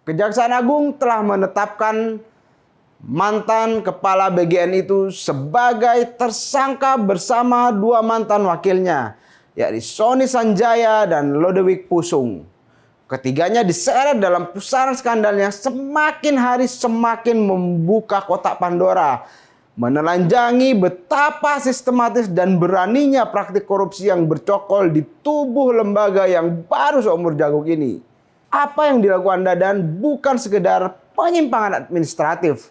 Kejaksaan Agung telah menetapkan mantan Kepala BGN itu sebagai tersangka bersama dua mantan wakilnya, yakni Sony Sanjaya dan Lodewijk Pusung. Ketiganya diseret dalam pusaran skandal yang semakin hari semakin membuka kotak Pandora, menelanjangi betapa sistematis dan beraninya praktik korupsi yang bercokol di tubuh lembaga yang baru seumur jagung ini. Apa yang dilakukan Dadan bukan sekedar penyimpangan administratif.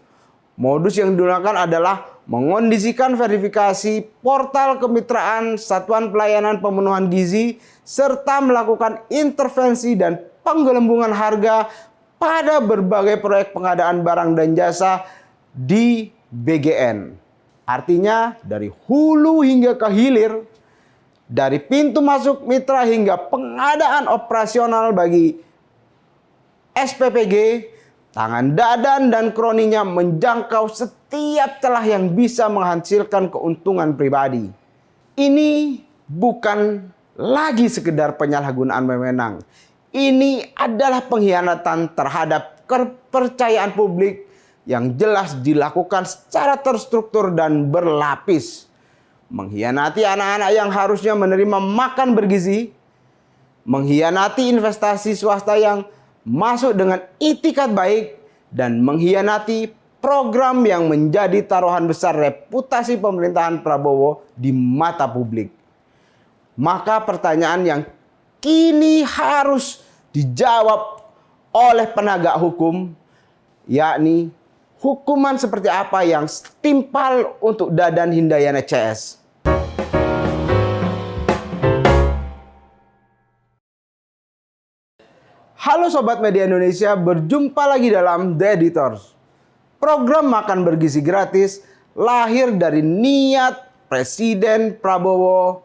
Modus yang digunakan adalah mengondisikan verifikasi portal kemitraan Satuan Pelayanan Pemenuhan Gizi serta melakukan intervensi dan penggelembungan harga pada berbagai proyek pengadaan barang dan jasa di BGN. Artinya dari hulu hingga ke hilir, dari pintu masuk mitra hingga pengadaan operasional bagi SPPG, tangan Dadan dan kroninya menjangkau setiap celah yang bisa menghasilkan keuntungan pribadi. Ini bukan lagi sekedar penyalahgunaan wewenang. Ini adalah pengkhianatan terhadap kepercayaan publik yang jelas dilakukan secara terstruktur dan berlapis. Mengkhianati anak-anak yang harusnya menerima makan bergizi, mengkhianati investasi swasta yang masuk dengan itikat baik, dan mengkhianati program yang menjadi taruhan besar reputasi pemerintahan Prabowo di mata publik. Maka pertanyaan yang kini harus dijawab oleh penegak hukum, yakni hukuman seperti apa yang setimpal untuk Dadan Hindayana CS. Halo Sobat Media Indonesia, berjumpa lagi dalam The Editors. Program makan bergizi gratis lahir dari niat Presiden Prabowo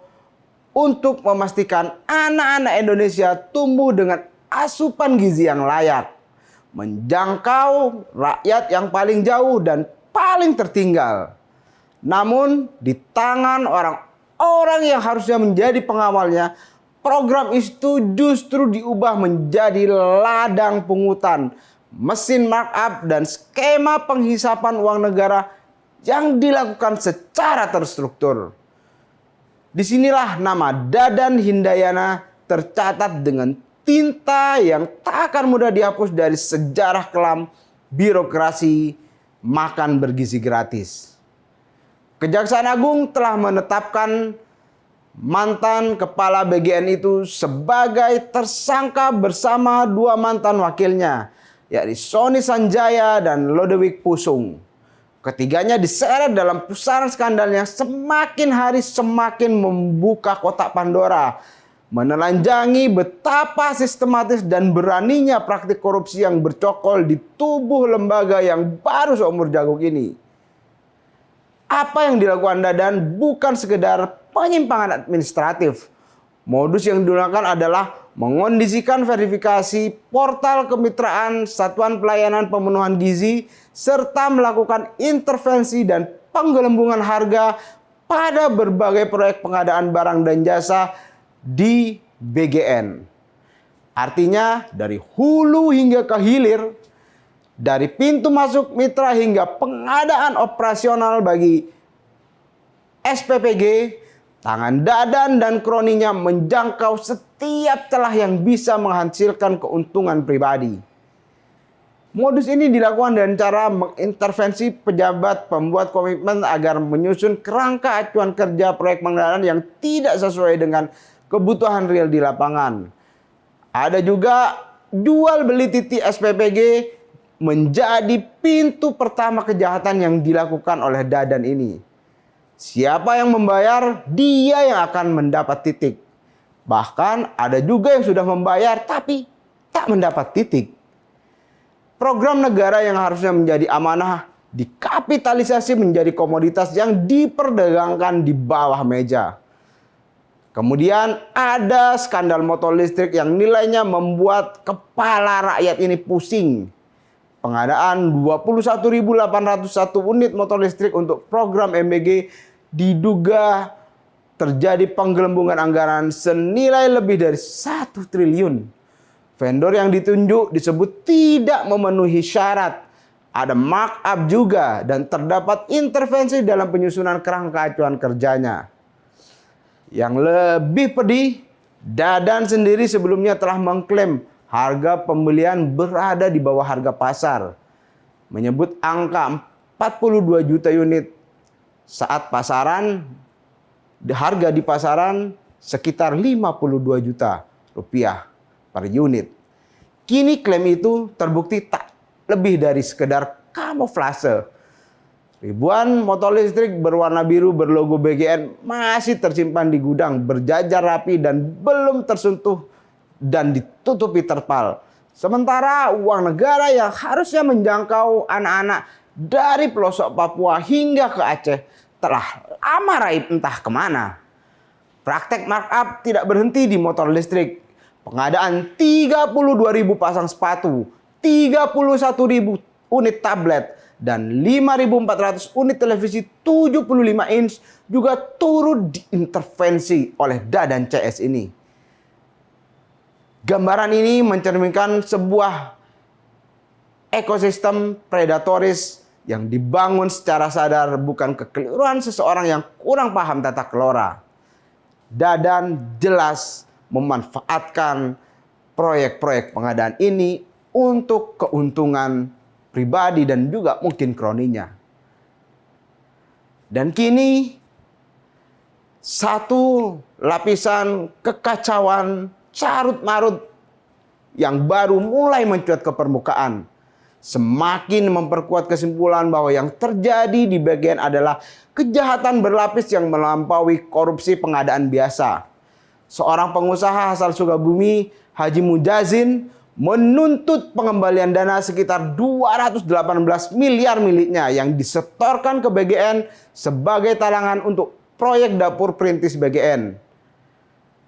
untuk memastikan anak-anak Indonesia tumbuh dengan asupan gizi yang layak, menjangkau rakyat yang paling jauh dan paling tertinggal. Namun di tangan orang-orang yang harusnya menjadi pengawalnya, program itu justru diubah menjadi ladang pungutan, mesin markup, dan skema penghisapan uang negara yang dilakukan secara terstruktur. Disinilah nama Dadan Hindayana tercatat dengan tinta yang tak akan mudah dihapus dari sejarah kelam birokrasi makan bergizi gratis. Kejaksaan Agung telah menetapkan mantan Kepala BGN itu sebagai tersangka bersama dua mantan wakilnya, yakni Sony Sanjaya dan Lodewijk Pusung. Ketiganya diseret dalam pusaran skandal yang semakin hari semakin membuka kotak Pandora, menelanjangi betapa sistematis dan beraninya praktik korupsi yang bercokol di tubuh lembaga yang baru seumur jagung ini. Apa yang dilakukan Dadan bukan sekedar penyimpangan administratif. Modus yang digunakan adalah mengondisikan verifikasi portal kemitraan Satuan Pelayanan Pemenuhan Gizi serta melakukan intervensi dan penggelembungan harga pada berbagai proyek pengadaan barang dan jasa di BGN. Artinya dari hulu hingga ke hilir, dari pintu masuk mitra hingga pengadaan operasional bagi SPPG, tangan Dadan dan kroninya menjangkau setiap celah yang bisa menghasilkan keuntungan pribadi. Modus ini dilakukan dengan cara mengintervensi pejabat pembuat komitmen agar menyusun kerangka acuan kerja proyek pengadaan yang tidak sesuai dengan kebutuhan real di lapangan. Ada juga jual beli titik SPPG menjadi pintu pertama kejahatan yang dilakukan oleh Dadan ini. Siapa yang membayar, dia yang akan mendapat titik. Bahkan ada juga yang sudah membayar tapi tak mendapat titik. Program negara yang harusnya menjadi amanah dikapitalisasi menjadi komoditas yang diperdagangkan di bawah meja. Kemudian ada skandal motor listrik yang nilainya membuat kepala rakyat ini pusing. Pengadaan 21.801 unit motor listrik untuk program MBG diduga terjadi penggelembungan anggaran senilai lebih dari 1 triliun. Vendor yang ditunjuk disebut tidak memenuhi syarat. Ada markup juga dan terdapat intervensi dalam penyusunan kerangka acuan kerjanya. Yang lebih pedih, Dadan sendiri sebelumnya telah mengklaim harga pembelian berada di bawah harga pasar. Menyebut angka 42 juta unit saat harga di pasaran sekitar 52 juta rupiah per unit. Kini klaim itu terbukti tak lebih dari sekedar kamuflase. Ribuan motor listrik berwarna biru berlogo BGN masih tersimpan di gudang, berjajar rapi dan belum tersentuh dan ditutupi terpal. Sementara uang negara yang harusnya menjangkau anak-anak dari pelosok Papua hingga ke Aceh telah lama raib entah kemana. Praktek markup tidak berhenti di motor listrik. Pengadaan 32.000 pasang sepatu, 31.000 unit tablet, dan 5.400 unit televisi 75 inch juga turut diintervensi oleh Dadan CS ini. Gambaran ini mencerminkan sebuah ekosistem predatoris yang dibangun secara sadar, bukan kekeliruan seseorang yang kurang paham tata kelola. Dadan jelas memanfaatkan proyek-proyek pengadaan ini untuk keuntungan pribadi dan juga mungkin kroninya. Dan kini satu lapisan kekacauan carut-marut yang baru mulai mencuat ke permukaan, semakin memperkuat kesimpulan bahwa yang terjadi di bagian adalah kejahatan berlapis yang melampaui korupsi pengadaan biasa. Seorang pengusaha asal Sukabumi, Haji Mujazin, menuntut pengembalian dana sekitar 218 miliar miliknya yang disetorkan ke BGN sebagai talangan untuk proyek dapur perintis BGN.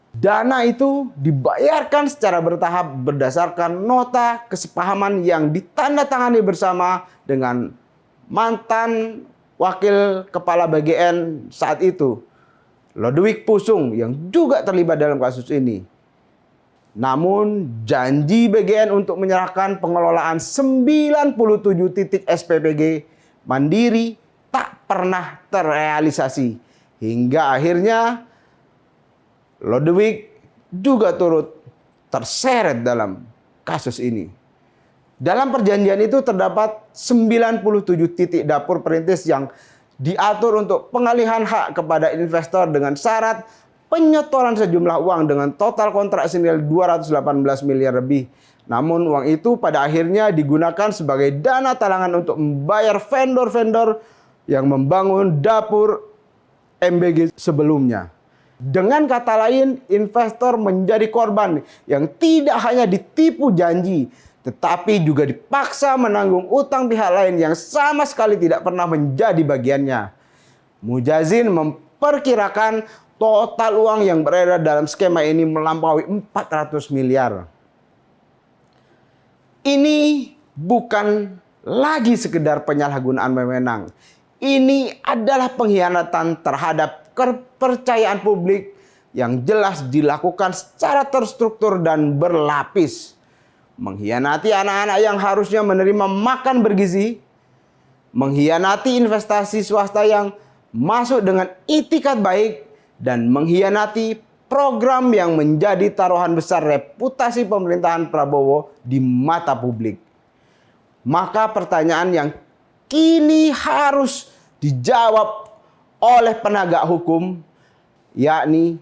Dana itu dibayarkan secara bertahap berdasarkan nota kesepahaman yang ditandatangani bersama dengan mantan wakil kepala BGN saat itu, Lodewijk Pusung, yang juga terlibat dalam kasus ini. Namun janji BGN untuk menyerahkan pengelolaan 97 titik SPPG mandiri tak pernah terrealisasi. Hingga akhirnya Lodewijk juga turut terseret dalam kasus ini. Dalam perjanjian itu terdapat 97 titik dapur perintis yang diatur untuk pengalihan hak kepada investor dengan syarat penyetoran sejumlah uang dengan total kontrak senilai 218 miliar lebih. Namun uang itu pada akhirnya digunakan sebagai dana talangan untuk membayar vendor-vendor yang membangun dapur MBG sebelumnya. Dengan kata lain, investor menjadi korban yang tidak hanya ditipu janji, tetapi juga dipaksa menanggung utang pihak lain yang sama sekali tidak pernah menjadi bagiannya. Mujazin memperkirakan total uang yang beredar dalam skema ini melampaui 400 miliar. Ini bukan lagi sekedar penyalahgunaan wewenang. Ini adalah pengkhianatan terhadap kepercayaan publik yang jelas dilakukan secara terstruktur dan berlapis. Mengkhianati anak-anak yang harusnya menerima makan bergizi, mengkhianati investasi swasta yang masuk dengan itikat baik, dan mengkhianati program yang menjadi taruhan besar reputasi pemerintahan Prabowo di mata publik. Maka pertanyaan yang kini harus dijawab oleh penegak hukum, yakni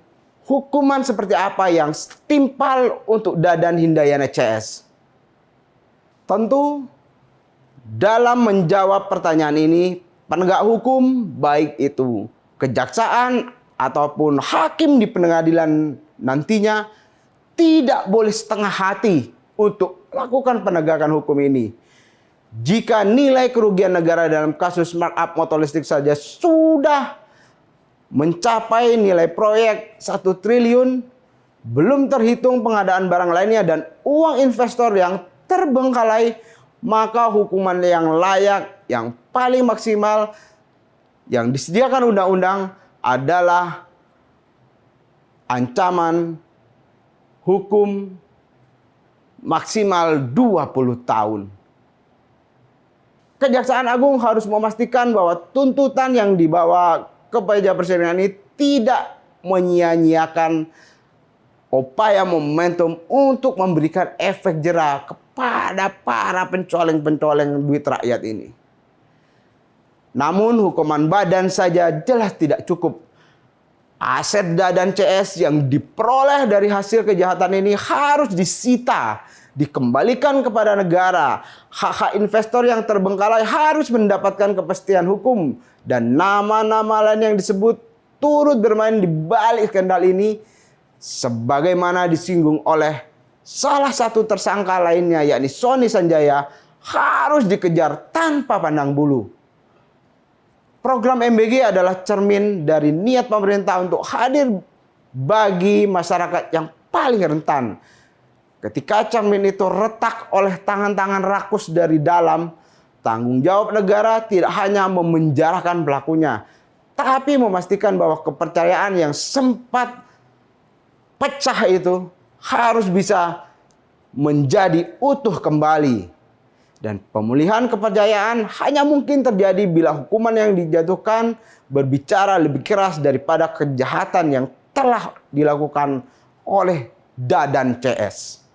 hukuman seperti apa yang setimpal untuk Dadan Hindayana CS. Tentu dalam menjawab pertanyaan ini, penegak hukum baik itu kejaksaan ataupun hakim di pengadilan nantinya tidak boleh setengah hati untuk lakukan penegakan hukum ini. Jika nilai kerugian negara dalam kasus markup motor listrik saja sudah mencapai nilai proyek 1 triliun, belum terhitung pengadaan barang lainnya dan uang investor yang terbengkalai, maka hukuman yang layak, yang paling maksimal yang disediakan undang-undang adalah ancaman hukum maksimal 20 tahun. Kejaksaan Agung harus memastikan bahwa tuntutan yang dibawa ke meja persidangan ini tidak menyia-nyiakan upaya momentum untuk memberikan efek jera kepada para pencoleng-pencoleng duit rakyat ini. Namun hukuman badan saja jelas tidak cukup. Aset Dadan CS yang diperoleh dari hasil kejahatan ini harus disita, dikembalikan kepada negara. Hak-hak investor yang terbengkalai harus mendapatkan kepastian hukum. Dan nama-nama lain yang disebut turut bermain di balik skandal ini, sebagaimana disinggung oleh salah satu tersangka lainnya, yakni Sony Sanjaya, harus dikejar tanpa pandang bulu. Program MBG adalah cermin dari niat pemerintah untuk hadir bagi masyarakat yang paling rentan. Ketika cermin itu retak oleh tangan-tangan rakus dari dalam, tanggung jawab negara tidak hanya memenjarakan pelakunya, tapi memastikan bahwa kepercayaan yang sempat pecah itu harus bisa menjadi utuh kembali. Dan pemulihan kepercayaan hanya mungkin terjadi bila hukuman yang dijatuhkan berbicara lebih keras daripada kejahatan yang telah dilakukan oleh Dadan CS.